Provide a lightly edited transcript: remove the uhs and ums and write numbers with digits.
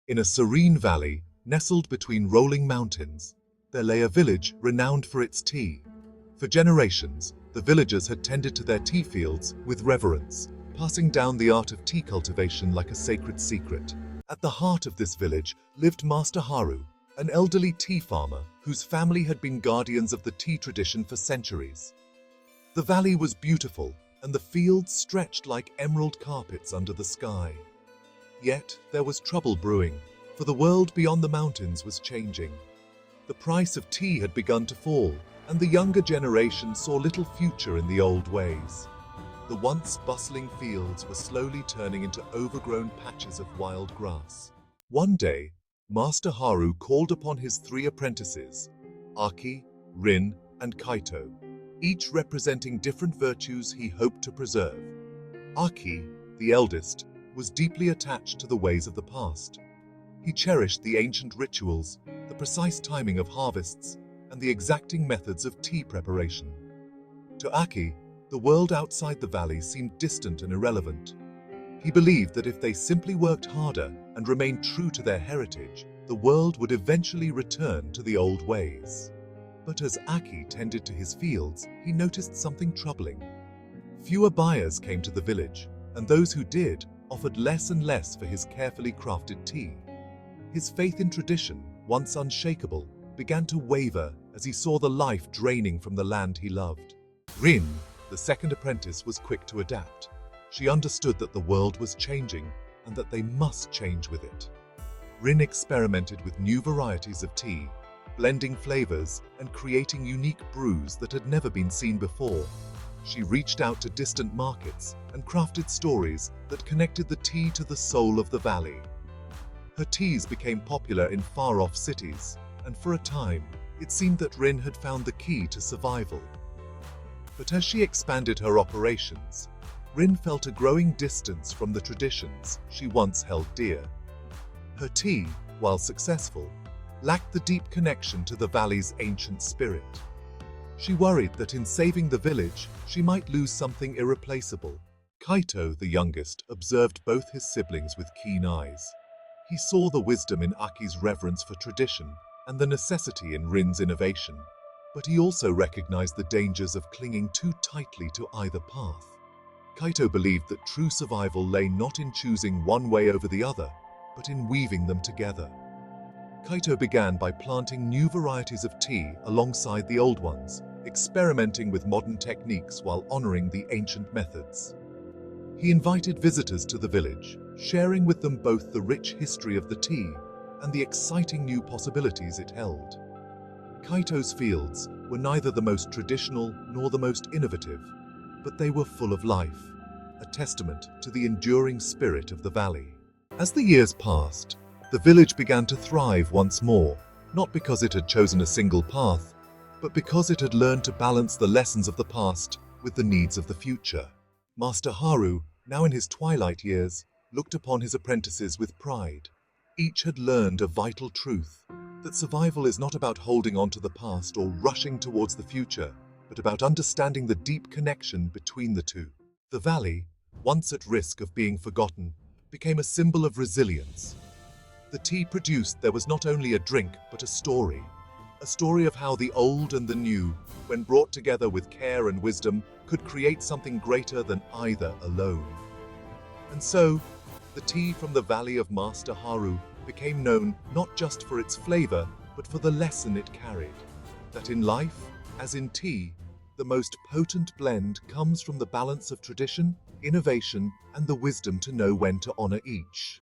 In a serene valley, nestled between rolling mountains, there lay a village renowned for its tea. For generations, the villagers had tended to their tea fields with reverence, passing down the art of tea cultivation like a sacred secret. At the heart of this village lived Master Haru, an elderly tea farmer whose family had been guardians of the tea tradition for centuries. The valley was beautiful, and the fields stretched like emerald carpets under the sky. Yet there was trouble brewing, for the world beyond the mountains was changing. The price of tea had begun to fall, and the younger generation saw little future in the old ways. The once bustling fields were slowly turning into overgrown patches of wild grass. One day, Master Haru called upon his 3 apprentices, Aki, Rin, and Kaito, each representing different virtues he hoped to preserve. Aki, the eldest, was deeply attached to the ways of the past. He cherished the ancient rituals, the precise timing of harvests, and the exacting methods of tea preparation. To Aki, the world outside the valley seemed distant and irrelevant. He believed that if they simply worked harder and remained true to their heritage, the world would eventually return to the old ways. But as Aki tended to his fields, he noticed something troubling. Fewer buyers came to the village, and those who did offered less and less for his carefully crafted tea. His faith in tradition, once unshakable, began to waver as he saw the life draining from the land he loved. Rin, the second apprentice, was quick to adapt. She understood that the world was changing and that they must change with it. Rin experimented with new varieties of tea, blending flavors and creating unique brews that had never been seen before. She reached out to distant markets and crafted stories that connected the tea to the soul of the valley. Her teas became popular in far-off cities, and for a time, it seemed that Rin had found the key to survival. But as she expanded her operations, Rin felt a growing distance from the traditions she once held dear. Her tea, while successful, lacked the deep connection to the valley's ancient spirit. She worried that in saving the village, she might lose something irreplaceable. Kaito, the youngest, observed both his siblings with keen eyes. He saw the wisdom in Aki's reverence for tradition and the necessity in Rin's innovation, but he also recognized the dangers of clinging too tightly to either path. Kaito believed that true survival lay not in choosing one way over the other, but in weaving them together. Kaito began by planting new varieties of tea alongside the old ones, experimenting with modern techniques while honoring the ancient methods. He invited visitors to the village, sharing with them both the rich history of the tea and the exciting new possibilities it held. Kaito's fields were neither the most traditional nor the most innovative, but they were full of life, a testament to the enduring spirit of the valley. As the years passed, the village began to thrive once more, not because it had chosen a single path, but because it had learned to balance the lessons of the past with the needs of the future. Master Haru, now in his twilight years, looked upon his apprentices with pride. Each had learned a vital truth, that survival is not about holding on to the past or rushing towards the future, but about understanding the deep connection between the two. The valley, once at risk of being forgotten, became a symbol of resilience. The tea produced there was not only a drink, but a story of how the old and the new, when brought together with care and wisdom, could create something greater than either alone. And so, the tea from the valley of Master Haru became known not just for its flavor, but for the lesson it carried, that in life, as in tea, the most potent blend comes from the balance of tradition, innovation, and the wisdom to know when to honor each.